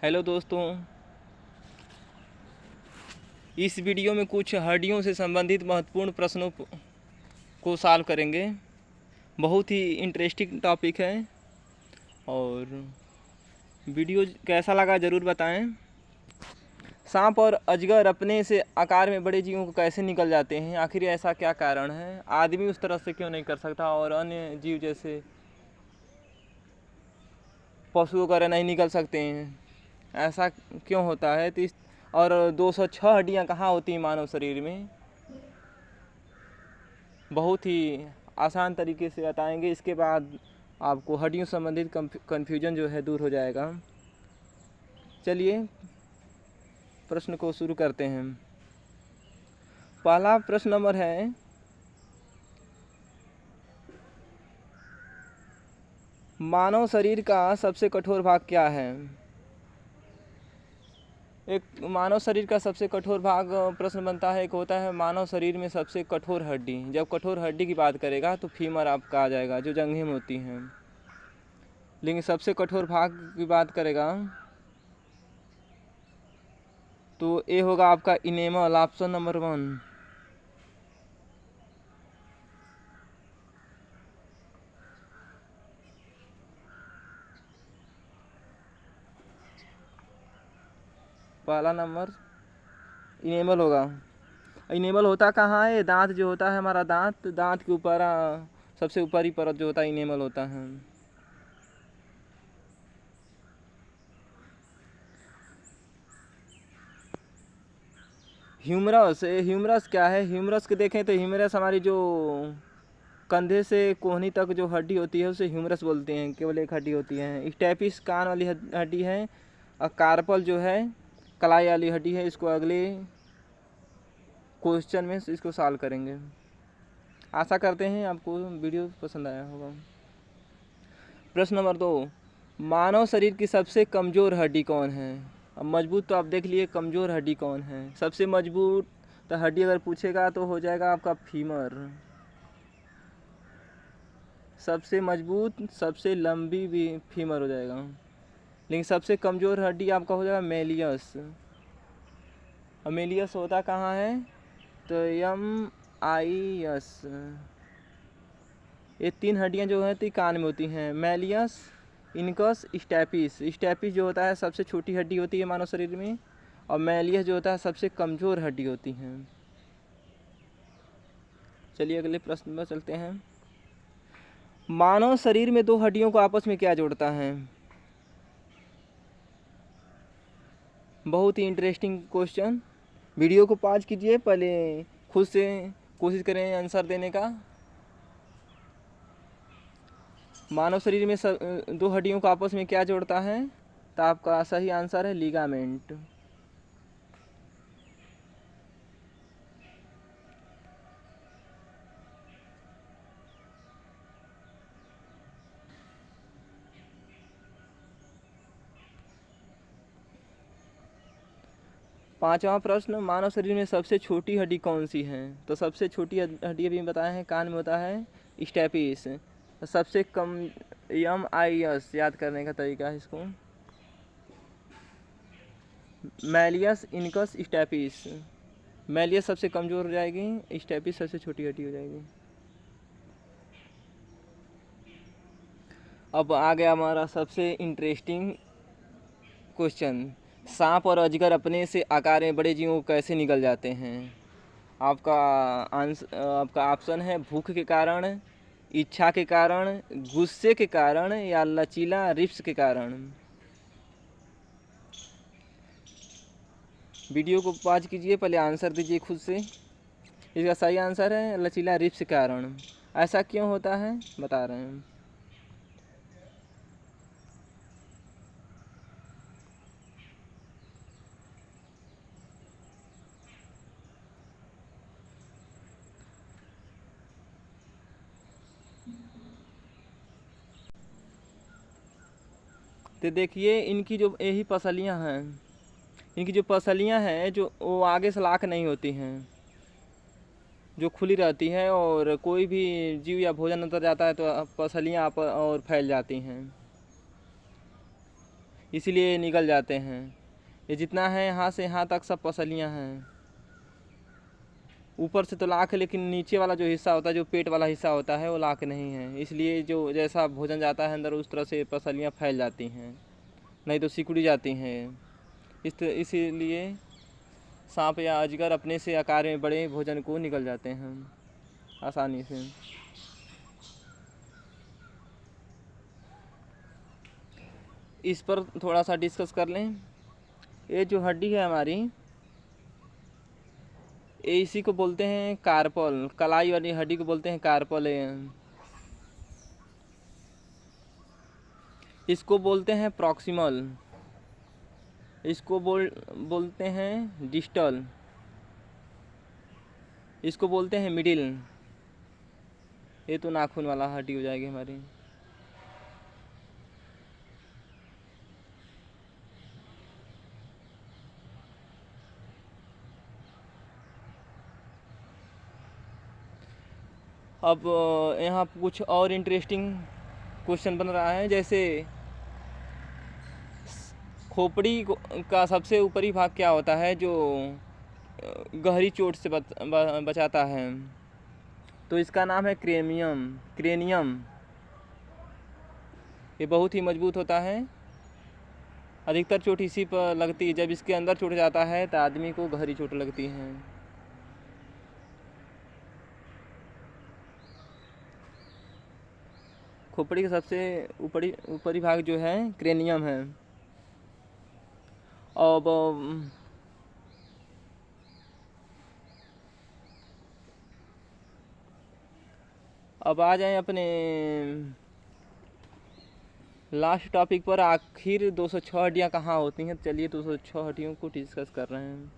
Hello दोस्तों, इस video में कुछ हड्डियों से संबंधित महत्वपूर्ण प्रश्नों को सॉल्व करेंगे। बहुत ही इंटरेस्टिंग टॉपिक है और वीडियो कैसा लगा ज़रूर बताएं। सांप और अजगर अपने से आकार में बड़े जीवों को कैसे निकल जाते हैं? आखिर ऐसा क्या कारण है? आदमी उस तरह से क्यों नहीं कर सकता और अन्य जीव जैसे पशु वगैरह नहीं निकल सकते हैं? ऐसा क्यों होता है? तो और 206 हड्डियाँ कहाँ होती हैं मानव शरीर में? बहुत ही आसान तरीके से बताएंगे। इसके बाद आपको हड्डियों संबंधित कन्फ्यूजन जो है दूर हो जाएगा। चलिए प्रश्न को शुरू करते हैं। पहला प्रश्न नंबर है, मानव शरीर का सबसे कठोर भाग क्या है? एक मानव शरीर का सबसे कठोर भाग प्रश्न बनता है। एक होता है मानव शरीर में सबसे कठोर हड्डी। जब कठोर हड्डी की बात करेगा तो फीमर आपका आ जाएगा, जो जंघे में होती हैं। लेकिन सबसे कठोर भाग की बात करेगा तो ये होगा आपका इनेमल, ऑप्शन नंबर 1। पहला नंबर इनेमल होगा। इनेमल होता कहाँ है? दांत जो होता है हमारा, दांत के ऊपर सबसे ऊपरी परत जो होता है इनेमल होता है। ह्यूमरस क्या है? ह्यूमरस को देखें तो ह्यूमरस हमारी जो कंधे से कोहनी तक जो हड्डी होती है उसे ह्यूमरस बोलते हैं। केवल एक हड्डी होती है। स्टेपिस कान वाली हड्डी है और कार्पल जो है कलाई वाली हड्डी है। इसको अगले क्वेश्चन में इसको सॉल्व करेंगे। आशा करते हैं आपको वीडियो पसंद आया होगा। प्रश्न नंबर 2, मानव शरीर की सबसे कमज़ोर हड्डी कौन है? अब मजबूत तो आप देख लिए, कमज़ोर हड्डी कौन है? सबसे मजबूत तो हड्डी अगर पूछेगा तो हो जाएगा आपका फीमर। सबसे मजबूत सबसे लंबी भी फीमर हो जाएगा। लेकिन सबसे कमज़ोर हड्डी आपका हो जाएगा मेलियस। और मेलियस होता कहाँ है? तो MIS। ये 3 हड्डियाँ जो हैं तो कान में होती हैं, मेलियस, इनकस, स्टेपिस जो होता है सबसे छोटी हड्डी होती है मानव शरीर में, और मेलियस जो होता है सबसे कमज़ोर हड्डी होती हैं। चलिए अगले प्रश्न पर चलते हैं। मानव शरीर में 2 हड्डियों को आपस में क्या जोड़ता है? बहुत ही इंटरेस्टिंग क्वेश्चन। वीडियो को पॉज कीजिए, पहले खुद से कोशिश करें आंसर देने का। मानव शरीर में 2 हड्डियों को आपस में क्या जोड़ता है? तो आपका सही आंसर है लिगामेंट। पांचवा प्रश्न, मानव शरीर में सबसे छोटी हड्डी कौन सी है? तो सबसे छोटी हड्डी अभी बताया है, कान में होता है स्टेपिस। सबसे कम MIS याद करने का तरीका है इसको, मेलियस, इनकस, स्टेपिस। मेलियस सबसे कमज़ोर हो जाएगी, स्टेपिस सबसे छोटी हड्डी हो जाएगी। अब आ गया हमारा सबसे इंटरेस्टिंग क्वेश्चन, सांप और अजगर अपने से आकार में बड़े जीवों को कैसे निकल जाते हैं? आपका ऑप्शन है भूख के कारण, इच्छा के कारण, गुस्से के कारण, या लचीला रिप्स के कारण। वीडियो को पॉज कीजिए, पहले आंसर दीजिए खुद से। इसका सही आंसर है लचीला रिप्स के कारण। ऐसा क्यों होता है बता रहे हैं। तो देखिए इनकी जो यही पसलियाँ हैं, इनकी जो पसलियाँ हैं जो वो आगे से लाख नहीं होती हैं, जो खुली रहती हैं, और कोई भी जीव या भोजन अंदर जाता है तो पसलियाँ और फैल जाती हैं। इसीलिए निकल जाते हैं। ये जितना है यहाँ से यहाँ तक सब पसलियाँ हैं। ऊपर से तो लाख है, लेकिन नीचे वाला जो हिस्सा होता है, जो पेट वाला हिस्सा होता है, वो लाख नहीं है। इसलिए जो जैसा भोजन जाता है अंदर उस तरह से पसलियाँ फैल जाती हैं, नहीं तो सिकुड़ी जाती हैं। इसीलिए सांप या अजगर अपने से आकार में बड़े भोजन को निकल जाते हैं आसानी से। इस पर थोड़ा सा डिस्कस कर लें। ये जो हड्डी है हमारी, इसी को बोलते हैं कार्पल। कलाई वाली हड्डी को बोलते हैं कार्पल। इसको बोलते हैं प्रॉक्सिमल, इसको बोलते हैं डिस्टल, इसको बोलते हैं मिडिल। ये तो नाखून वाला हड्डी हो जाएगी हमारी। अब यहाँ कुछ और इंटरेस्टिंग क्वेश्चन बन रहा है। जैसे खोपड़ी का सबसे ऊपरी भाग क्या होता है जो गहरी चोट से बचाता है? तो इसका नाम है क्रेनियम। ये बहुत ही मजबूत होता है। अधिकतर चोट इसी पर लगती है। जब इसके अंदर चोट जाता है तो आदमी को गहरी चोट लगती है। खोपड़ी का सबसे ऊपरी भाग जो है क्रेनियम है। अब आ जाएं अपने लास्ट टॉपिक पर। आखिर 206 हड्डियाँ कहाँ होती हैं? चलिए 206 हड्डियों को डिस्कस कर रहे हैं।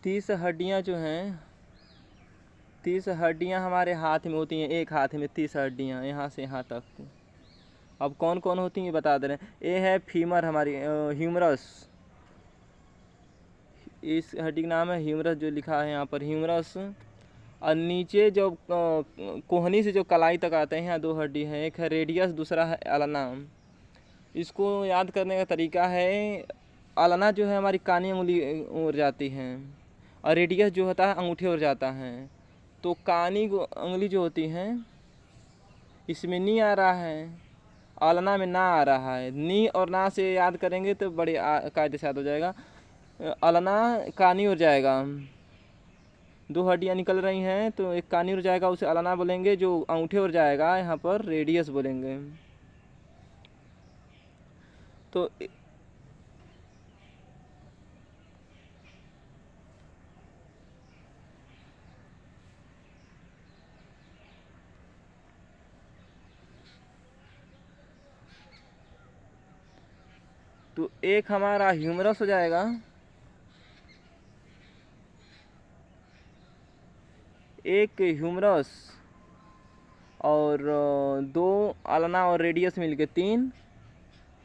तीस हड्डियाँ जो हैं, 30 हड्डियाँ हमारे हाथ में होती हैं। एक हाथ में 30 हड्डियाँ, यहाँ से यहाँ तक। अब कौन कौन होती हैं बता दे रहे हैं। ये है फीमर हमारी, ह्यूमरस। इस हड्डी का नाम है ह्यूमरस, जो लिखा है यहाँ पर ह्यूमरस। और नीचे जो कोहनी से जो कलाई तक आते हैं, यहाँ 2 हड्डी हैं। एक है रेडियस, दूसरा है अलाना। इसको याद करने का तरीका है, अलाना जो है हमारी कानी उंगली ओर जाती है, और रेडियस जो होता है अंगूठे ओर जाता है। तो कानी उंगली जो होती है इसमें नी आ रहा है, आलना में ना आ रहा है। नी और ना से याद करेंगे तो बड़े कायदे से याद हो जाएगा। आलना कानी ओर जाएगा। 2 हड्डियाँ निकल रही हैं तो एक कानी ओर जाएगा, उसे आलना बोलेंगे। जो अंगूठे ओर जाएगा यहाँ पर रेडियस बोलेंगे। तो एक हमारा ह्यूमरस हो जाएगा, एक ह्यूमरस और 2 आलना और रेडियस मिलके 3।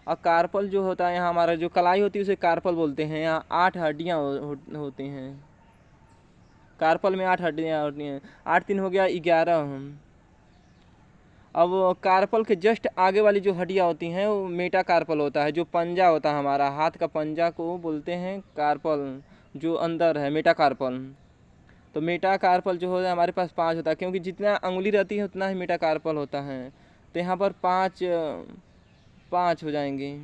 और कार्पल जो होता है यहाँ हमारा, जो कलाई होती है उसे कार्पल बोलते हैं। यहाँ 8 हड्डियाँ होती हैं। कार्पल में 8 हड्डियाँ होती हैं। 8 3 हो गया 11। अब कार्पल के जस्ट आगे वाली जो हड्डियाँ होती हैं वो मेटा कार्पल होता है। जो पंजा होता है हमारा हाथ का, पंजा को बोलते हैं कार्पल। जो अंदर है मेटा कार्पल। तो मेटा कार्पल जो होता है हमारे पास 5 होता है, क्योंकि जितना अंगुली रहती है उतना ही मेटा कार्पल होता है। तो यहाँ पर 5 हो जाएंगे।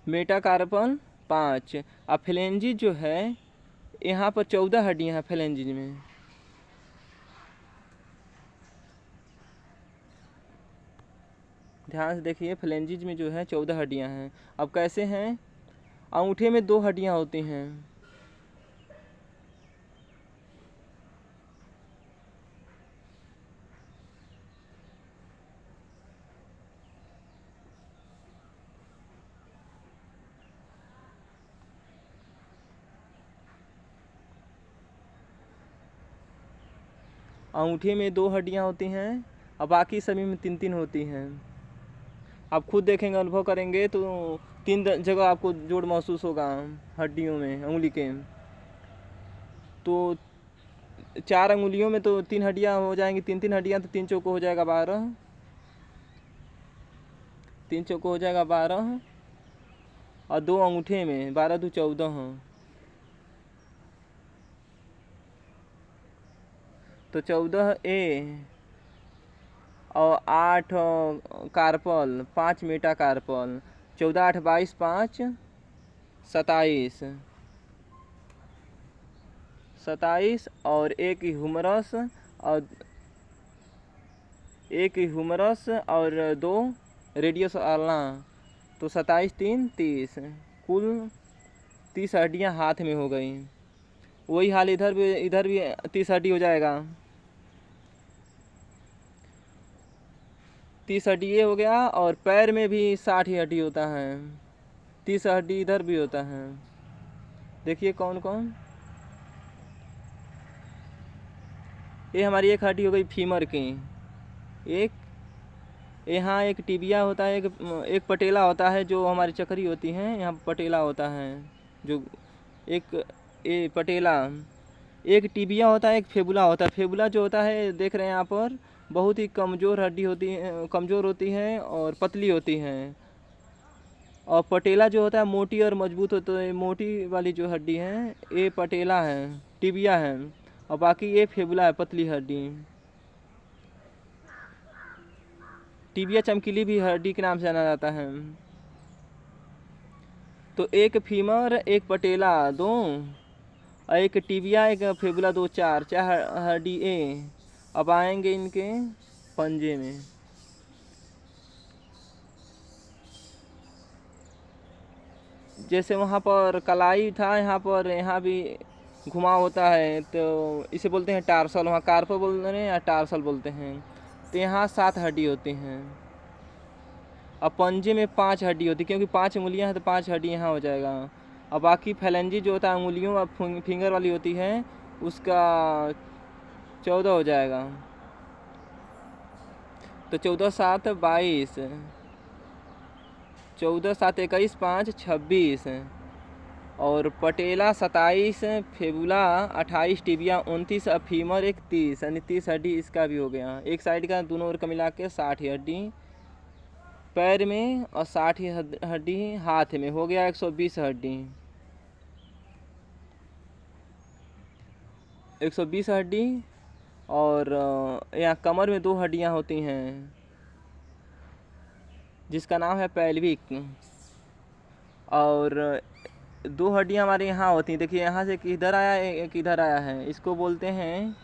Metacarpal 5। अब फ्लेंजिस जो है यहाँ पर 14 हड्डियाँ हैं फ्लेंजिस में। ध्यान से देखिए, फ्लेंजिस में जो है 14 हड्डियाँ हैं। अब कैसे हैं? अंगूठे में 2 हड्डियाँ होती हैं। अंगूठे में 2 हड्डियाँ होती हैं और बाकी सभी में 3-3 होती हैं। आप खुद देखेंगे, अनुभव करेंगे तो 3 जगह आपको जोड़ महसूस होगा हड्डियों में, उंगली के। तो 4 अंगुलियों में तो 3 हड्डियाँ हो जाएंगी, 3-3 हड्डियाँ, तो 3 चौको हो जाएगा 12, 3 चौको हो जाएगा 12 और 2 अंगूठे में 12 दू 14, तो 14 ए और 8 कार्पल, 5 मेटा कार्पल, 14 8 22 5 27, 27 और एक ह्यूमरस और 2 रेडियस आल्ना, तो 27 3 30, कुल 30 हड्डियाँ हाथ में हो गई। वही हाल इधर भी 30 हड्डी हो जाएगा। 30 हड्डी ये हो गया, और पैर में भी 60 हड्डी होता है, 30 हड्डी इधर भी होता है। देखिए कौन कौन। ये हमारी एक हड्डी हो गई फीमर की, एक यहाँ एक टिबिया होता है, एक पटेला होता है, जो हमारी चक्री होती है, यहाँ पटेला होता है, जो एक ये पटेला, एक टिबिया होता है, एक फेबुला होता है। फेबुला जो होता है देख रहे हैं यहाँ पर, बहुत ही कमज़ोर हड्डी होती है, कमज़ोर होती है और पतली होती है। और पटेला जो होता है मोटी और मजबूत होता है। मोटी वाली जो हड्डी है ये पटेला है, टिबिया है, और बाकी ये फेबुला है, पतली हड्डी। टिबिया चमकीली भी हड्डी के नाम से जाना जाता है। तो एक फीमर, एक पटेला 2, और एक टिबिया, एक फेबुला, 2 4 हड्डी ए। अब आएंगे इनके पंजे में। जैसे वहाँ पर कलाई था, यहाँ भी घुमाव होता है, तो इसे बोलते हैं टार्सल, वहाँ कार्पल बोलते हैं या टार्सल बोलते हैं। तो यहाँ 7 हड्डी होती हैं। अब पंजे में 5 हड्डी होती है, क्योंकि 5 उंगलियाँ हैं तो 5 हड्डी यहाँ हो जाएगा। और बाकी फैलेंजी जो होता है उंगलियों और फिंगर वाली होती है, उसका 14 हो जाएगा। तो 14 7 22, 14 7 21 5 26, और पटेला 27, फेबुला 28, टिबिया 29, और फीमर एक 30, यानी 30 हड्डी इसका भी हो गया। एक साइड का दोनों ओर का मिला के 60 हड्डी पैर में, और 60 हड्डी हाथ में, हो गया 120 हड्डी। 120 हड्डी। और यहाँ कमर में 2 हड्डियाँ होती हैं, जिसका नाम है पेल्विक, और 2 हड्डियाँ हमारे यहाँ होती हैं। देखिए यहाँ से एक इधर आया, एक इधर आया है, इसको बोलते हैं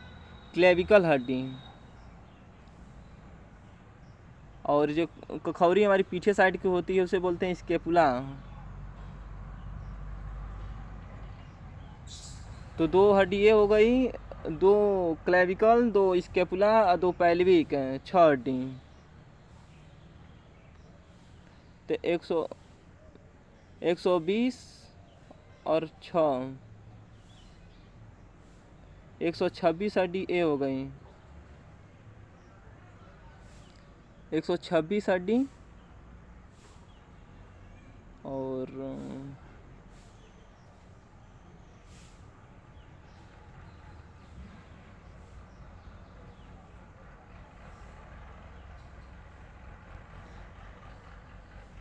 क्लेविकल हड्डी। और जो कखौरी हमारी पीछे साइड की होती है उसे बोलते हैं स्केपुला। तो 2 हड्डी ये हो गई, 2 क्लेविकल, 2 स्केपुला और 2 पेल्विक, 6 हड्डी। तो 120 और 6, 126 हड्डी ए हो गई। 126 हड्डी, और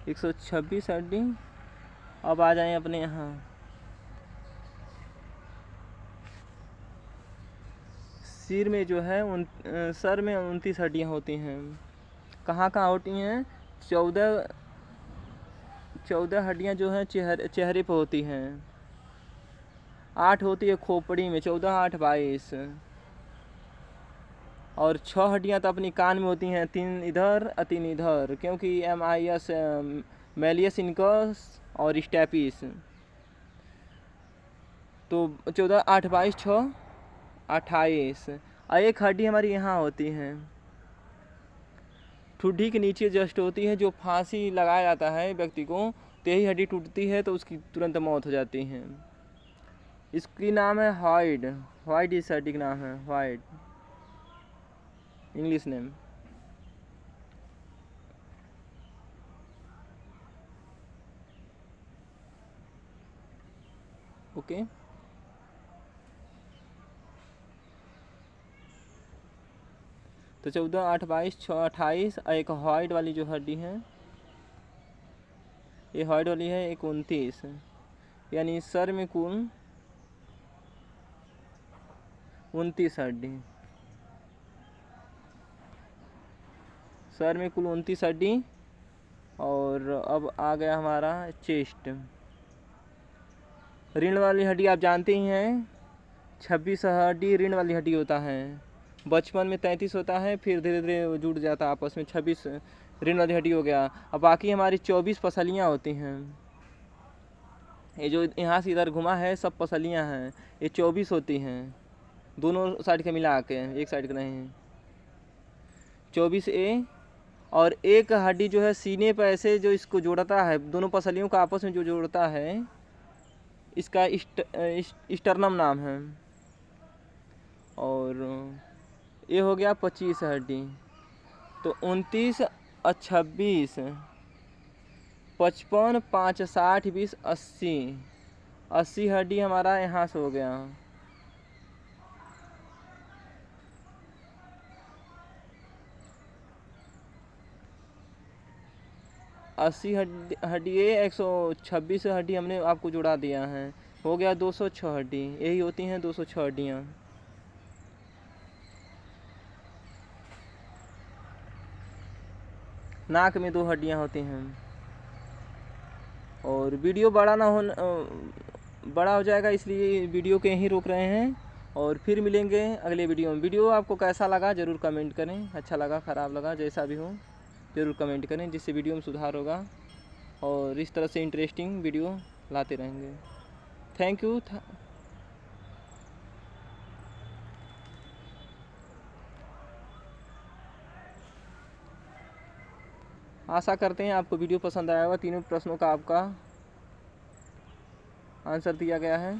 126 हड्डी। अब आ जाएं अपने यहाँ सिर में, जो है सर में 29 हड्डियाँ होती हैं। कहाँ कहाँ होती हैं? 14 हड्डियाँ जो हैं चेहरे पर होती हैं। 8 होती है खोपड़ी में, 14 8 22, और 6 हड्डियाँ तो अपनी कान में होती हैं, 3 इधर और 3 इधर, क्योंकि MIS मैलियस इनकस और स्टेपिस। तो 14 8 22 6 28, और एक हड्डी हमारी यहाँ होती है, ठुड्डी के नीचे जस्ट होती है। जो फांसी लगाया जाता है व्यक्ति को, तो यही हड्डी टूटती है तो उसकी तुरंत मौत हो जाती है। इसकी नाम है हॉइड, इस हड्डी का नाम है हॉइड। English name. ओके। तो 14, 8, 22, 6, 28, एक हाइट वाली जो हड्डी है, ये हाइट वाली है, एक 29, यानी सर में कुल 29 हड्डी। सर में कुल 29 हड्डी। और अब आ गया हमारा चेस्ट। रीढ़ वाली हड्डी आप जानते ही हैं, 26 हड्डी रीढ़ वाली हड्डी होता है। बचपन में 33 होता है, फिर धीरे धीरे वो जुड़ जाता है आपस में, 26 रीढ़ वाली हड्डी हो गया। अब बाकी हमारी 24 पसलियाँ होती हैं। ये जो यहाँ से इधर घुमा है सब पसलियाँ हैं, ये 24 होती हैं, दोनों साइड के मिला के, एक साइड के नहीं। 24A। और एक हड्डी जो है सीने पर ऐसे जो इसको जोड़ता है, दोनों पसलियों का आपस में जो जोड़ता है, इसका स्टर्नम नाम है। और ये हो गया 25 हड्डी। तो 29 और 26, 55, 5, 60, 20, 80 हड्डी हमारा यहाँ से हो गया। 80 हड्डी, 126 हड्डी हमने आपको जुड़ा दिया है, हो गया 206 हड्डी। यही होती हैं 206 हड्डियाँ। नाक में 2 हड्डियाँ होती हैं। और वीडियो बड़ा हो जाएगा, इसलिए वीडियो के यहीं रोक रहे हैं। और फिर मिलेंगे अगले वीडियो में। वीडियो आपको कैसा लगा ज़रूर कमेंट करें, अच्छा लगा ख़राब लगा जैसा भी हो ज़रूर कमेंट करें, जिससे वीडियो में सुधार होगा। और इस तरह से इंटरेस्टिंग वीडियो लाते रहेंगे। Thank you. आशा करते हैं आपको वीडियो पसंद आया होगा। तीनों प्रश्नों का आपका आंसर दिया गया है।